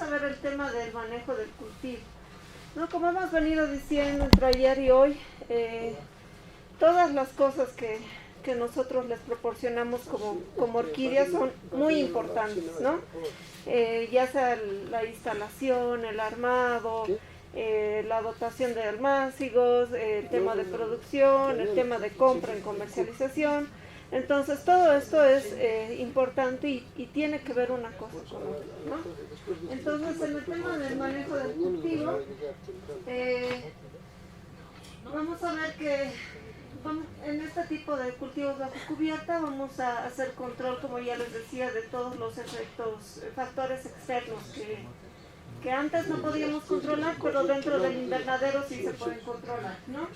a ver el tema del manejo del cultivo, ¿no? Como hemos venido diciendo entre ayer y hoy, todas las cosas que nosotros les proporcionamos como orquídeas son muy importantes, ¿no? Ya sea la instalación, el armado, la dotación de almácigos, el tema de producción, el tema de compra y comercialización. Entonces todo esto es importante y tiene que ver una cosa con otra, ¿no? Entonces en el tema del manejo del cultivo, vamos a ver que en este tipo de cultivos bajo cubierta vamos a hacer control, como ya les decía, de todos los efectos, factores externos que antes no podíamos controlar, pero dentro del invernadero sí se pueden controlar, ¿no?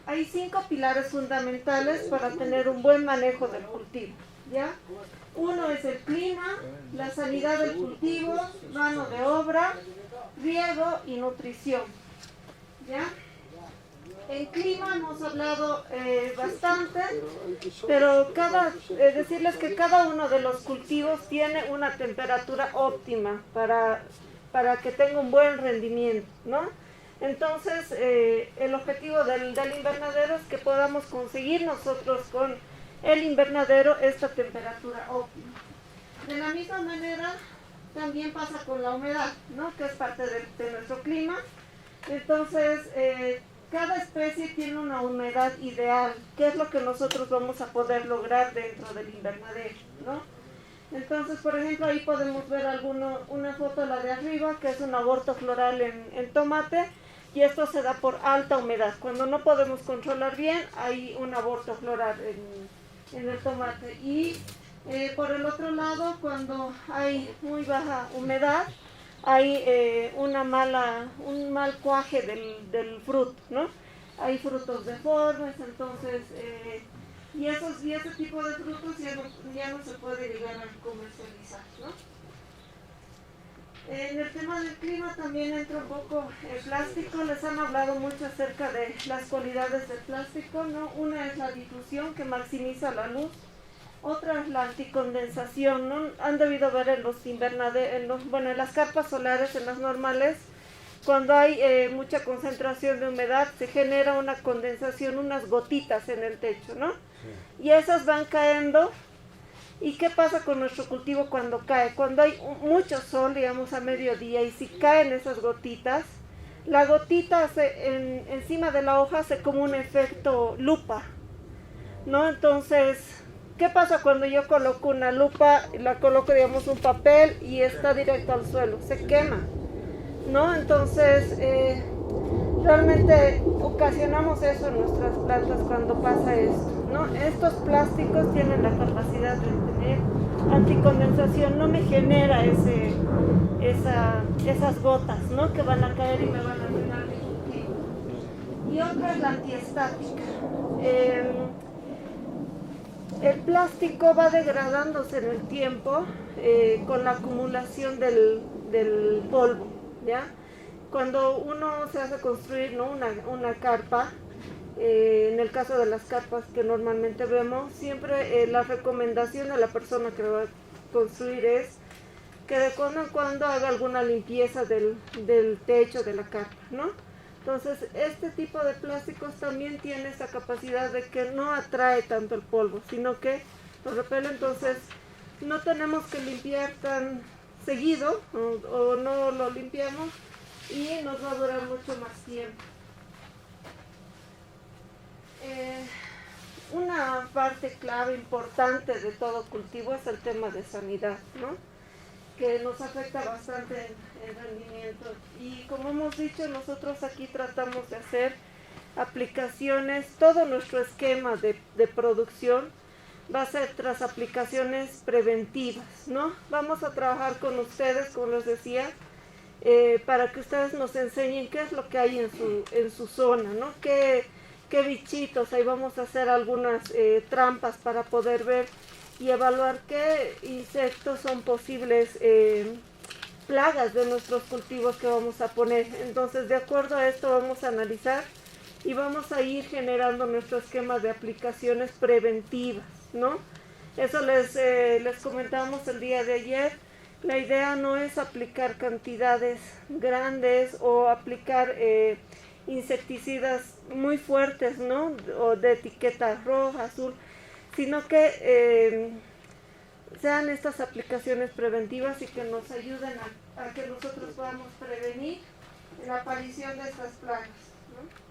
Hay 5 pilares fundamentales para tener un buen manejo del cultivo, ¿ya? Uno es el clima, la sanidad del cultivo, mano de obra, riego y nutrición, ¿ya? En clima hemos hablado bastante, pero decirles que cada uno de los cultivos tiene una temperatura óptima para que tenga un buen rendimiento, ¿no? Entonces, el objetivo del invernadero es que podamos conseguir nosotros con el invernadero esta temperatura óptima. De la misma manera, también pasa con la humedad, ¿no? Que es parte de nuestro clima. Entonces, cada especie tiene una humedad ideal, que es lo que nosotros vamos a poder lograr dentro del invernadero, ¿no? Entonces, por ejemplo, ahí podemos ver una foto, la de arriba, que es un aborto floral en tomate, y esto se da por alta humedad. Cuando no podemos controlar bien, hay un aborto floral en el tomate. Y por el otro lado, cuando hay muy baja humedad, hay un mal cuaje del fruto, ¿no? Hay frutos deformes, entonces, y ese tipo de frutos ya no se puede llegar a comercializar, ¿no? En el tema del clima también entra un poco el plástico. Les han hablado mucho acerca de las cualidades del plástico, ¿no? Una es la difusión, que maximiza la luz. Otra es la anticondensación, ¿no? Han debido ver en los invernaderos, en las carpas solares, en las normales, cuando hay mucha concentración de humedad, se genera una condensación, unas gotitas en el techo, ¿no? Sí. Y esas van cayendo. ¿Y qué pasa con nuestro cultivo cuando cae? Cuando hay mucho sol, digamos a mediodía, y si caen esas gotitas, la gotita encima de la hoja hace como un efecto lupa, ¿no? Entonces, ¿qué pasa cuando yo coloco una lupa, la coloco, digamos, un papel y está directo al suelo? Se quema, ¿no? Entonces, realmente ocasionamos eso en nuestras plantas cuando pasa esto, ¿no? Estos plásticos tienen la capacidad de tener anticondensación, no me genera esas gotas, ¿no? Que van a caer y me van a arruinar mi cultivo. Y otra es la antiestática. El plástico va degradándose en el tiempo con la acumulación del polvo, ¿ya? Cuando uno se hace construir, ¿no? una carpa, en el caso de las carpas que normalmente vemos, siempre la recomendación de la persona que va a construir es que de cuando en cuando haga alguna limpieza del techo de la carpa, ¿no? Entonces, este tipo de plásticos también tiene esa capacidad de que no atrae tanto el polvo, sino que lo repele. Entonces, no tenemos que limpiar tan seguido o no lo limpiamos y nos va a durar mucho más tiempo. Una parte clave importante de todo cultivo es el tema de sanidad, ¿no? Que nos afecta bastante en rendimiento. Y como hemos dicho, nosotros aquí tratamos de hacer aplicaciones, todo nuestro esquema de producción va a ser tras aplicaciones preventivas, ¿no? Vamos a trabajar con ustedes, como les decía, para que ustedes nos enseñen qué es lo que hay en su zona, ¿no? Qué bichitos, ahí vamos a hacer algunas trampas para poder ver y evaluar qué insectos son posibles plagas de nuestros cultivos que vamos a poner. Entonces, de acuerdo a esto vamos a analizar y vamos a ir generando nuestro esquema de aplicaciones preventivas, ¿no? Eso les comentamos el día de ayer, La idea no es aplicar cantidades grandes o aplicar insecticidas muy fuertes, ¿no? O de etiqueta roja, azul, sino que sean estas aplicaciones preventivas y que nos ayuden a que nosotros podamos prevenir la aparición de estas plagas, ¿no?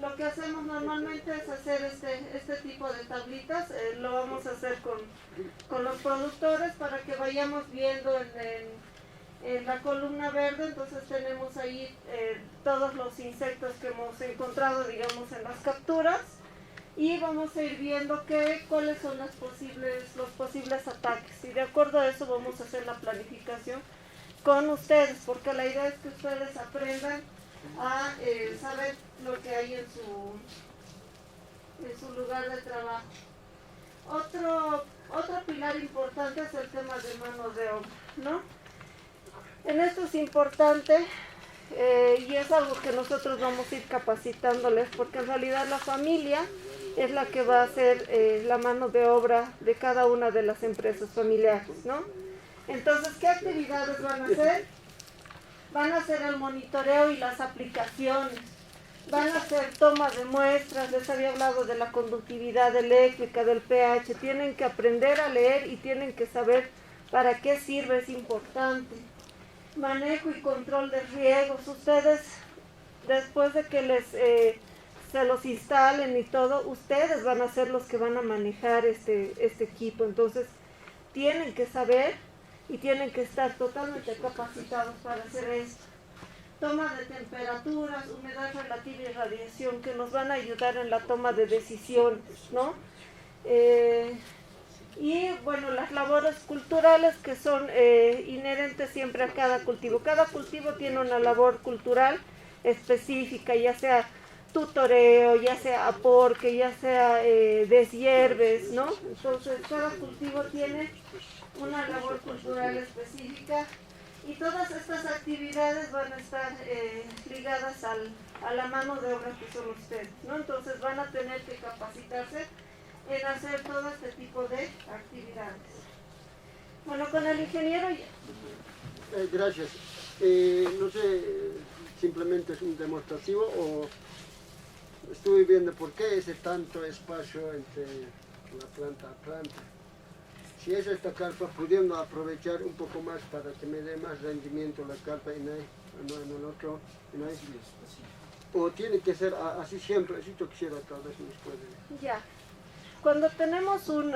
Lo que hacemos normalmente es hacer este tipo de tablitas, lo vamos a hacer con los productores para que vayamos viendo en la columna verde. Entonces tenemos ahí todos los insectos que hemos encontrado, digamos, en las capturas, y vamos a ir viendo cuáles son los posibles ataques, y de acuerdo a eso vamos a hacer la planificación con ustedes, porque la idea es que ustedes aprendan a saber lo que hay en su lugar de trabajo. Otro pilar importante es el tema de mano de obra, ¿no? En esto es importante y es algo que nosotros vamos a ir capacitándoles, porque en realidad la familia es la que va a hacer la mano de obra de cada una de las empresas familiares, ¿no? Entonces, ¿qué actividades van a hacer? Van a hacer el monitoreo y las aplicaciones, van a hacer tomas de muestras, les había hablado de la conductividad eléctrica, del pH, tienen que aprender a leer y tienen que saber para qué sirve, es importante. Manejo y control de riegos, ustedes después de que se los instalen y todo, ustedes van a ser los que van a manejar este equipo, entonces tienen que saber y tienen que estar totalmente capacitados para hacer esto. Toma de temperaturas, humedad relativa y radiación, que nos van a ayudar en la toma de decisiones, ¿no? Y bueno, las labores culturales que son inherentes siempre a cada cultivo. Cada cultivo tiene una labor cultural específica, ya sea tutoreo, ya sea aporque, ya sea deshierves, ¿no? Entonces cada cultivo tiene una labor cultural específica y todas estas actividades van a estar ligadas a la mano de obra que son ustedes, ¿no? Entonces van a tener que capacitarse en hacer todo este tipo de actividades. Bueno, con el ingeniero... Gracias. No sé, simplemente es un demostrativo o estuve viendo por qué ese tanto espacio entre la planta a planta. Si es esta carpa, pudiendo aprovechar un poco más para que me dé más rendimiento la carpa en el otro, o tiene que ser así siempre, si yo quisiera tal vez nos puede. Ya, cuando tenemos un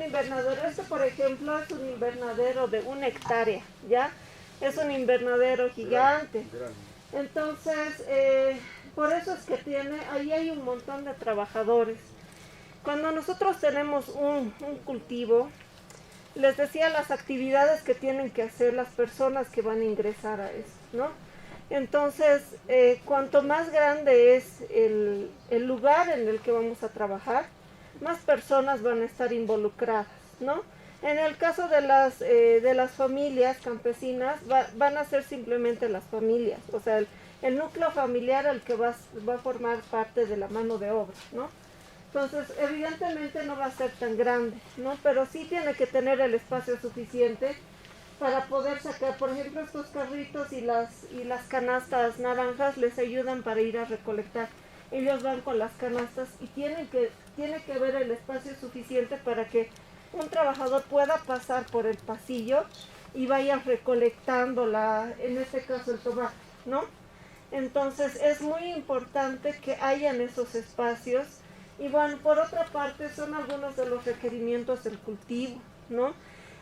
invernadero, este por ejemplo es un invernadero de 1 hectárea, ¿ya? Es un invernadero gigante. Entonces, por eso es que ahí hay un montón de trabajadores. Cuando nosotros tenemos un cultivo, les decía las actividades que tienen que hacer las personas que van a ingresar a esto, ¿no? Entonces, cuanto más grande es el lugar en el que vamos a trabajar, más personas van a estar involucradas, ¿no? En el caso de las familias campesinas, van a ser simplemente las familias, o sea, el núcleo familiar al que va a formar parte de la mano de obra, ¿no? Entonces, evidentemente no va a ser tan grande, ¿no? Pero sí tiene que tener el espacio suficiente para poder sacar, por ejemplo, estos carritos y las canastas naranjas les ayudan para ir a recolectar. Ellos van con las canastas y tiene que haber el espacio suficiente para que un trabajador pueda pasar por el pasillo y vaya recolectando en este caso el tomate, ¿no? Entonces, es muy importante que hayan esos espacios. Y bueno, por otra parte, son algunos de los requerimientos del cultivo, ¿no?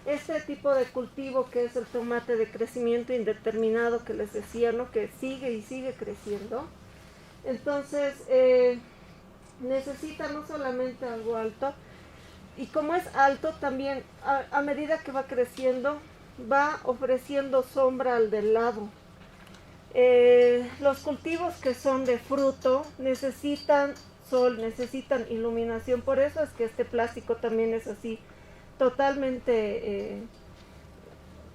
Este tipo de cultivo que es el tomate de crecimiento indeterminado que les decía, ¿no? Que sigue y sigue creciendo. Entonces, necesita no solamente algo alto, y como es alto también, a medida que va creciendo, va ofreciendo sombra al del lado. Los cultivos que son de fruto necesitan sol, necesitan iluminación, por eso es que este plástico también es así, totalmente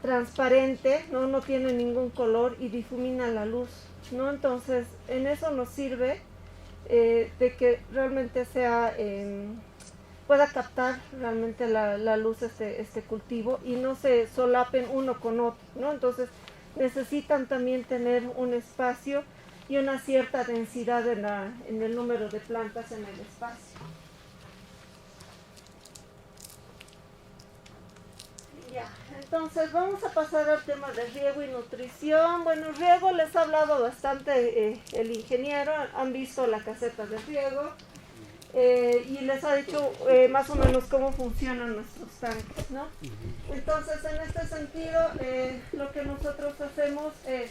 transparente, no tiene ningún color y difumina la luz, ¿no? Entonces, en eso nos sirve de que realmente sea pueda captar realmente la luz este cultivo y no se solapen uno con otro, ¿no? Entonces necesitan también tener un espacio y una cierta densidad en el número de plantas en el espacio. Ya, entonces vamos a pasar al tema de riego y nutrición. Bueno, riego les ha hablado bastante el ingeniero, han visto la caseta de riego y les ha dicho más o menos cómo funcionan nuestros tanques, ¿no? Entonces, en este sentido, lo que nosotros hacemos es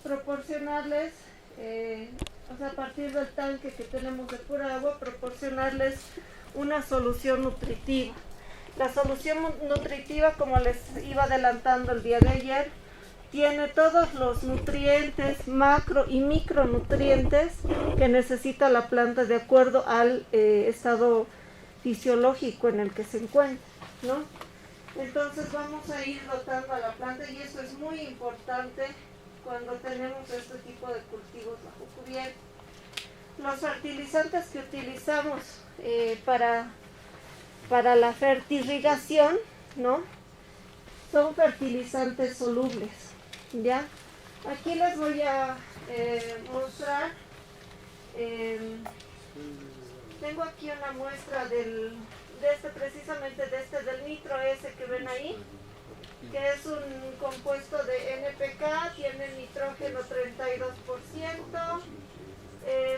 proporcionarles, o sea, a partir del tanque que tenemos de pura agua, proporcionarles una solución nutritiva. La solución nutritiva, como les iba adelantando el día de ayer, tiene todos los nutrientes, macro y micronutrientes que necesita la planta de acuerdo al estado fisiológico en el que se encuentra, ¿no? Entonces vamos a ir dotando a la planta y eso es muy importante cuando tenemos este tipo de cultivos bajo cubierta. Los fertilizantes que utilizamos para la fertirrigación, ¿no? Son fertilizantes solubles, ¿ya? Aquí les voy a mostrar, tengo aquí una muestra precisamente del Nitro S que ven ahí, que es un compuesto de NPK, tiene nitrógeno 32%,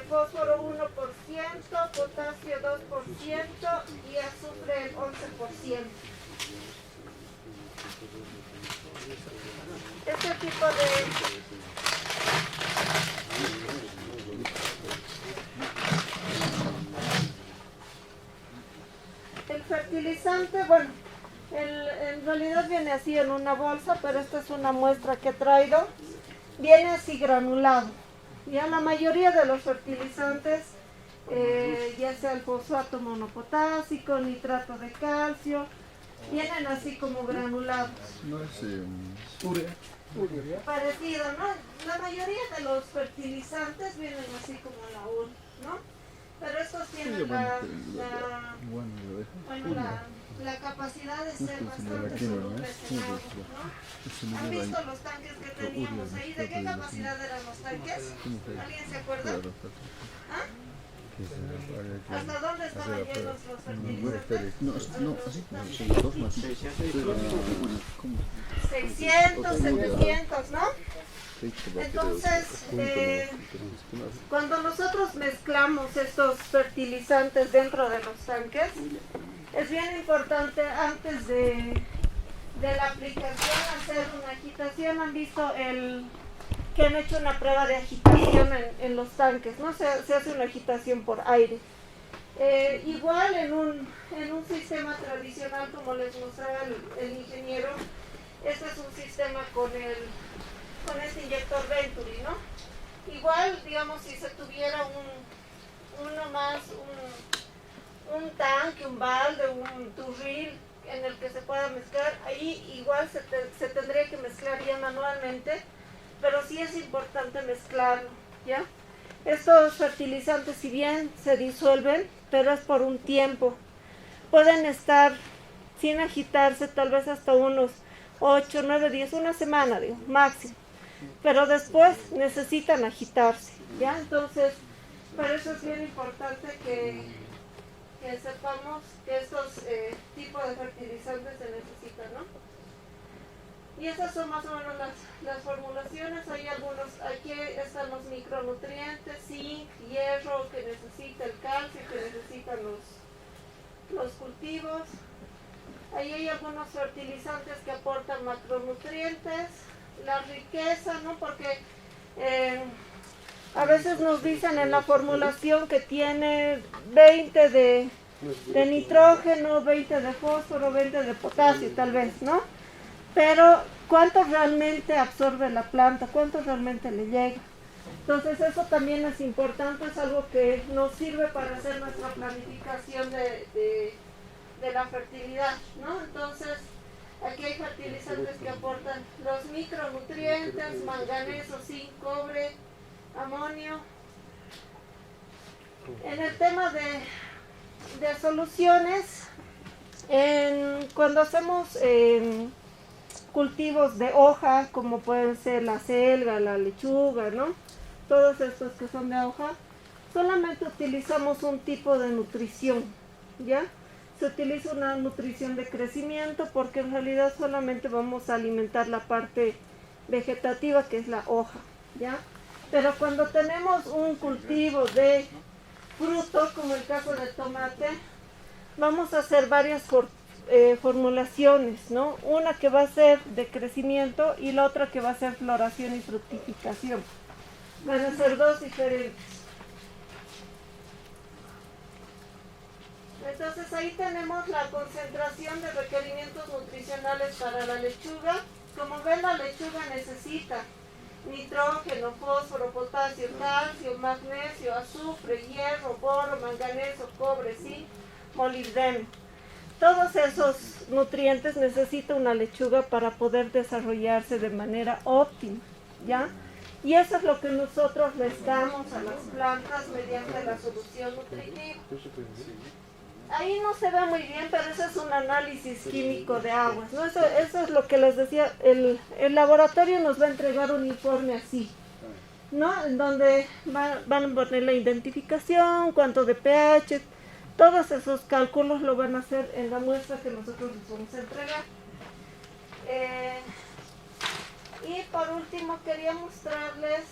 fósforo 1%, potasio 2% y azufre el 11%. Este tipo el fertilizante, bueno, en realidad viene así en una bolsa, pero esta es una muestra que he traído, viene así granulado. Ya la mayoría de los fertilizantes, ya sea el fosfato monopotásico, nitrato de calcio, vienen así como granulados. No es urea. Parecido, ¿no? La mayoría de los fertilizantes vienen así como la urea, ¿no? Pero estos tienen la capacidad de ser bastante solubles en agua, ¿no? ¿Han visto los tanques que teníamos ahí? ¿De qué capacidad eran los tanques? ¿Alguien se acuerda? ¿Ah? ¿Hasta dónde estaban llenos los fertilizantes? No, así son 2 más 600, 700, ¿no? Entonces, cuando nosotros mezclamos estos fertilizantes dentro de los tanques, es bien importante antes de la aplicación hacer una agitación. Han visto que han hecho una prueba de agitación en los tanques, ¿no? Se hace una agitación por aire. Igual en un sistema tradicional, como les mostraba el ingeniero, este es un sistema con este inyector Venturi, ¿no? Igual, digamos, si se tuviera un tanque, un balde, un turril en el que se pueda mezclar, ahí igual se tendría que mezclar ya manualmente, pero sí es importante mezclarlo, ¿ya? Estos fertilizantes, si bien se disuelven, pero es por un tiempo, pueden estar sin agitarse tal vez hasta unos 8, 9 días, una semana, digo, máximo. Pero después necesitan agitarse, ¿ya? Entonces, por eso es bien importante que sepamos que estos tipos de fertilizantes se necesitan, ¿no? Y esas son más o menos las formulaciones. Hay algunos, aquí están los micronutrientes, zinc, hierro que necesita, el calcio que necesitan los cultivos. Ahí hay algunos fertilizantes que aportan macronutrientes, la riqueza, ¿no? Porque a veces nos dicen en la formulación que tiene 20 de nitrógeno, 20 de fósforo, 20 de potasio, tal vez, ¿no? Pero ¿cuánto realmente absorbe la planta? ¿Cuánto realmente le llega? Entonces eso también es importante, es algo que nos sirve para hacer nuestra planificación de la fertilidad, ¿no? Entonces, aquí hay fertilizantes que aportan los micronutrientes, manganeso, zinc, cobre, amonio. En el tema de soluciones, cuando hacemos cultivos de hoja, como pueden ser la selga, la lechuga, ¿no? Todos estos que son de hoja, solamente utilizamos un tipo de nutrición, ¿ya? Se utiliza una nutrición de crecimiento porque en realidad solamente vamos a alimentar la parte vegetativa que es la hoja, ¿ya? Pero cuando tenemos un cultivo de frutos, como el caso del tomate, vamos a hacer varias formulaciones, ¿no? Una que va a ser de crecimiento y la otra que va a ser floración y fructificación. Van a ser dos diferentes. Entonces ahí tenemos la concentración de requerimientos nutricionales para la lechuga. Como ven, la lechuga necesita nitrógeno, fósforo, potasio, calcio, magnesio, azufre, hierro, boro, manganeso, cobre, zinc, molibdeno. Todos esos nutrientes necesita una lechuga para poder desarrollarse de manera óptima, ¿ya? Y eso es lo que nosotros les damos a las plantas mediante la solución nutritiva. Ahí no se ve muy bien, pero eso es un análisis químico de aguas, ¿no? Eso es lo que les decía, el laboratorio nos va a entregar un informe así, ¿no? En donde van a poner la identificación, cuánto de pH, todos esos cálculos lo van a hacer en la muestra que nosotros les vamos a entregar. Y por último quería mostrarles,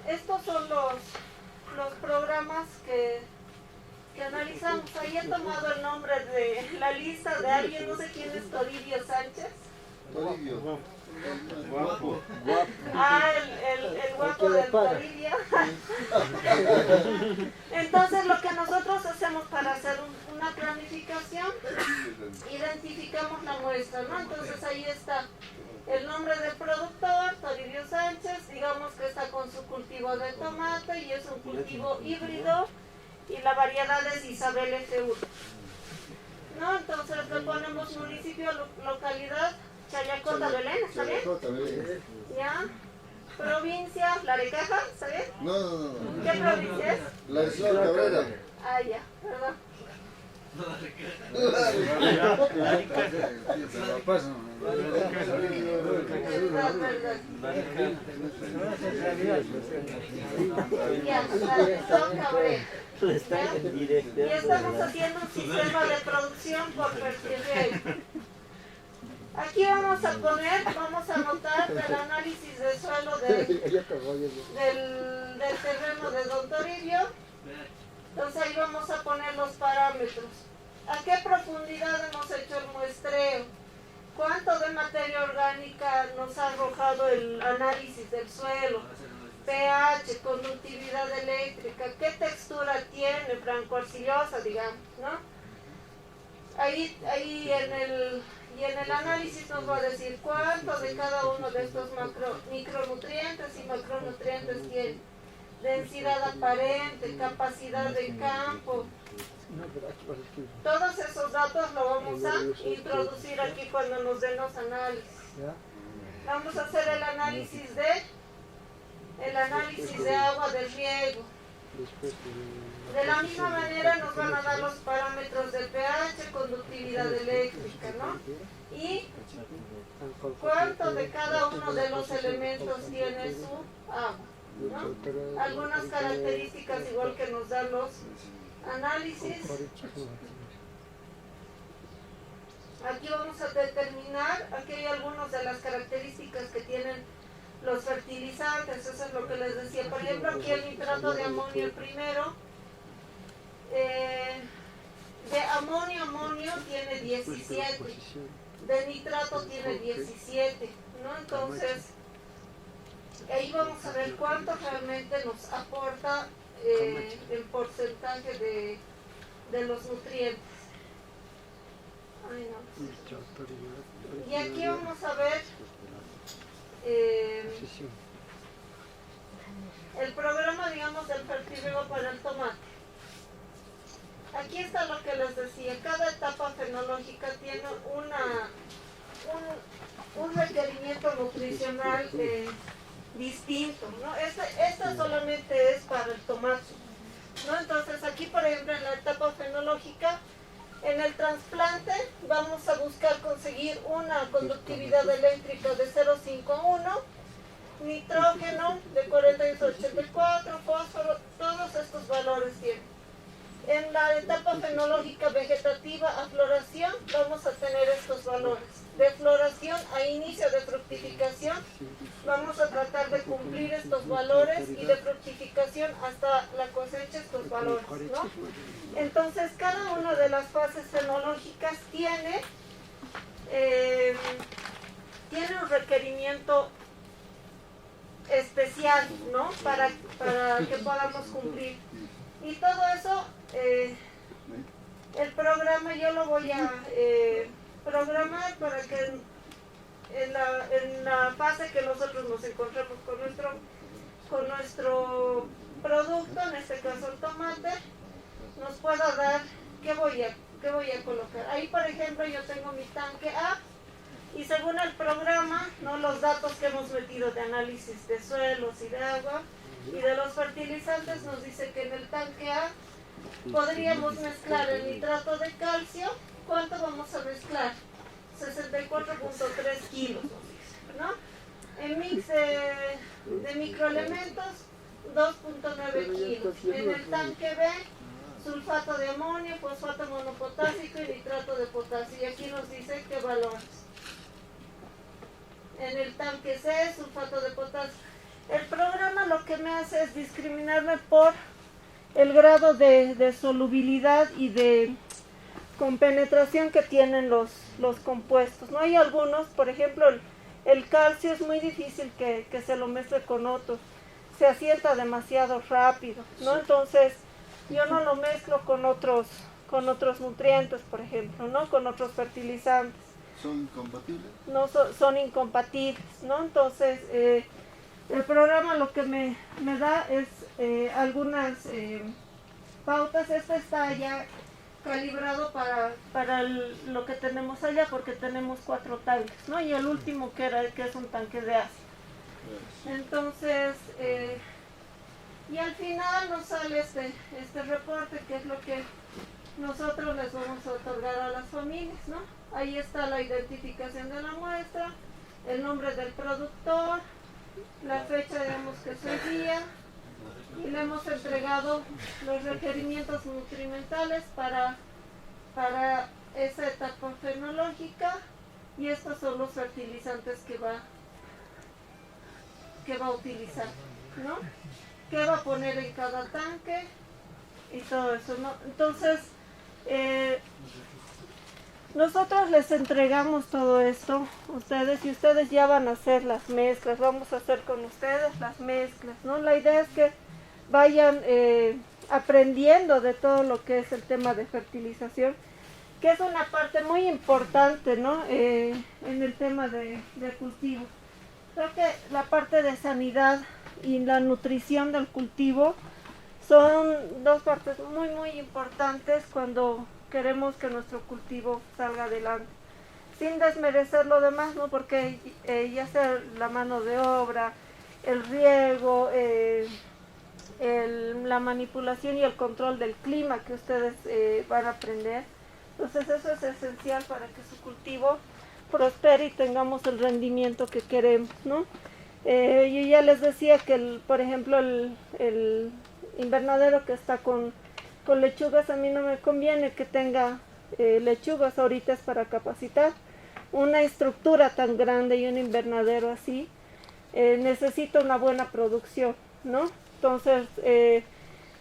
estos son los programas que analizamos. Ahí he tomado el nombre de la lista de alguien, no sé quién es Toribio Sánchez. Toribio. Guapo. Ah, el guapo del Toribio. Entonces lo que nosotros hacemos para hacer una planificación, identificamos la muestra, ¿no? Entonces ahí está el nombre del productor, Toribio Sánchez, digamos que está con su cultivo de tomate y es un cultivo híbrido y la variedad es Isabel F1, ¿no? Entonces le ponemos municipio, localidad, Chayacota, Belén, ¿está bien? ¿Ya? Provincia, Larecaja, ¿está bien? No. ¿Qué provincia es? La Isla Cabrera. Ah, ya, perdón. Y estamos haciendo un sistema de producción por perfil. Aquí vamos a anotar el análisis de suelo del terreno de Don Toribio. Entonces ahí vamos a poner los parámetros. ¿A qué profundidad hemos hecho el muestreo? ¿Cuánto de materia orgánica nos ha arrojado el análisis del suelo? pH, conductividad eléctrica, qué textura tiene, franco-arcillosa, digamos, ¿no? Ahí en el análisis nos va a decir cuánto de cada uno de estos micronutrientes y macronutrientes tiene. Densidad aparente, capacidad de campo. Todos esos datos lo vamos a introducir aquí cuando nos den los análisis. Vamos a hacer el análisis de agua de riego. De la misma manera nos van a dar los parámetros de pH, conductividad eléctrica, ¿no? Y cuánto de cada uno de los elementos tiene su agua, ¿no? Algunas características igual que nos dan los análisis. Aquí vamos a determinar, aquí hay algunas de las características que tienen los fertilizantes, eso es lo que les decía. Por ejemplo, aquí el nitrato de amonio, el primero, de amonio tiene 17, de nitrato tiene 17, ¿no? Entonces, ahí vamos a ver cuánto realmente nos aporta el porcentaje de los nutrientes. Ay, no. Y aquí vamos a ver el programa, digamos, del fertirriego para el tomate. Aquí está lo que les decía, cada etapa fenológica tiene un requerimiento nutricional distinto, ¿no? Esta solamente es para el tomate, ¿no? Entonces aquí, por ejemplo, en la etapa fenológica, en el trasplante vamos a buscar conseguir una conductividad eléctrica de 0,51, nitrógeno de 48,84, fósforo, todos estos valores tienen. En la etapa fenológica vegetativa a floración vamos a tener estos valores. De floración a inicio de fructificación vamos a tratar de cumplir estos valores y de fructificación hasta la cosecha estos valores, ¿no? Entonces cada una de las fases fenológicas tiene un requerimiento especial, ¿no? Para que podamos cumplir. Y todo eso, el programa yo lo voy a programar para que en la fase que nosotros nos encontremos con nuestro producto, en este caso el tomate, nos pueda dar qué voy a colocar. Ahí, por ejemplo, yo tengo mi tanque A y según el programa, ¿no? Los datos que hemos metido de análisis de suelos y de agua y de los fertilizantes nos dice que en el tanque A podríamos mezclar el nitrato de calcio. ¿Cuánto vamos a mezclar? 64,3 kilos, ¿no? En mix de microelementos, 2,9 kilos. En el tanque B, sulfato de amonio, fosfato monopotásico y nitrato de potasio. Y aquí nos dice qué valores. En el tanque C, sulfato de potasio. El programa lo que me hace es discriminarme por el grado de solubilidad y de compenetración que tienen los compuestos, ¿no? Hay algunos, por ejemplo, el calcio es muy difícil que se lo mezcle con otros, se asienta demasiado rápido, ¿no? Entonces, yo no lo mezclo con otros nutrientes, por ejemplo, ¿no? Con otros fertilizantes. ¿Son incompatibles? No, son incompatibles, ¿no? Entonces, el programa lo que me da es algunas pautas. Este está ya calibrado para lo que tenemos allá, porque tenemos 4 tanques, ¿no? Y el último que es un tanque de ácido. Entonces, y al final nos sale este reporte, que es lo que nosotros les vamos a otorgar a las familias, ¿no? Ahí está la identificación de la muestra, el nombre del productor, la fecha, digamos, que es el día, y le hemos entregado los requerimientos nutrimentales para esa etapa fenológica, y estos son los fertilizantes que va a utilizar, ¿no? ¿Qué va a poner en cada tanque? Y todo eso, ¿no? Entonces, nosotros les entregamos todo esto a ustedes, y ustedes ya van a hacer las mezclas. Vamos a hacer con ustedes las mezclas, ¿no? La idea es que vayan aprendiendo de todo lo que es el tema de fertilización, que es una parte muy importante, ¿no? En el tema de cultivo. Creo que la parte de sanidad y la nutrición del cultivo son dos partes muy, muy importantes cuando queremos que nuestro cultivo salga adelante. Sin desmerecer lo demás, ¿no? Porque ya sea la mano de obra, el riego, la manipulación y el control del clima que ustedes van a aprender. Entonces eso es esencial para que su cultivo prospere y tengamos el rendimiento que queremos, ¿no? Yo ya les decía que, por ejemplo, el invernadero que está con lechugas, a mí no me conviene que tenga lechugas. Ahorita es para capacitar. Una estructura tan grande y un invernadero así necesita una buena producción, ¿no? Entonces,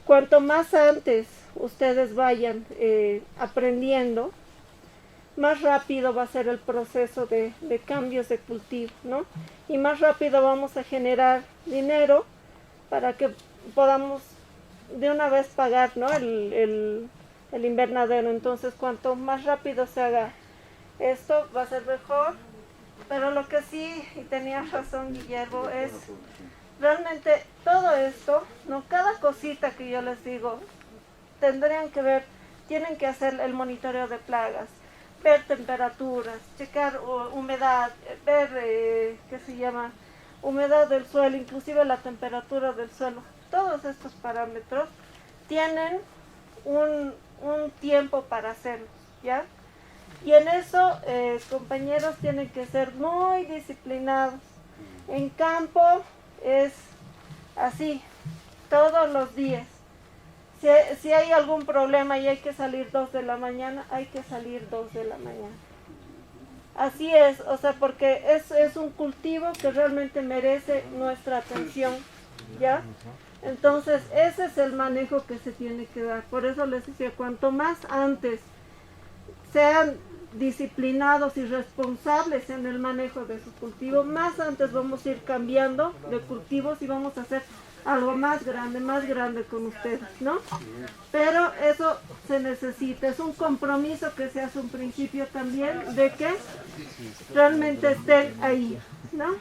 cuanto más antes ustedes vayan aprendiendo, más rápido va a ser el proceso de cambios de cultivo, ¿no? Y más rápido vamos a generar dinero para que podamos de una vez pagar, ¿no? el invernadero. Entonces, cuanto más rápido se haga esto, va a ser mejor. Pero lo que sí, y tenías razón, Guillermo, es realmente todo esto, ¿no? Cada cosita que yo les digo, tienen que hacer el monitoreo de plagas, ver temperaturas, checar humedad, ver, humedad del suelo, inclusive la temperatura del suelo. Todos estos parámetros tienen un tiempo para hacerlos, ¿ya? Y en eso, compañeros, tienen que ser muy disciplinados. En campo es así, todos los días. Si hay algún problema y hay que salir 2 de la mañana, hay que salir 2 de la mañana. Así es, o sea, porque es un cultivo que realmente merece nuestra atención, ¿ya? Entonces, ese es el manejo que se tiene que dar. Por eso les decía, cuanto más antes sean disciplinados y responsables en el manejo de su cultivo, más antes vamos a ir cambiando de cultivos y vamos a hacer algo más grande con ustedes, ¿no? Pero eso se necesita, es un compromiso que se hace un principio también de que realmente estén ahí, ¿no?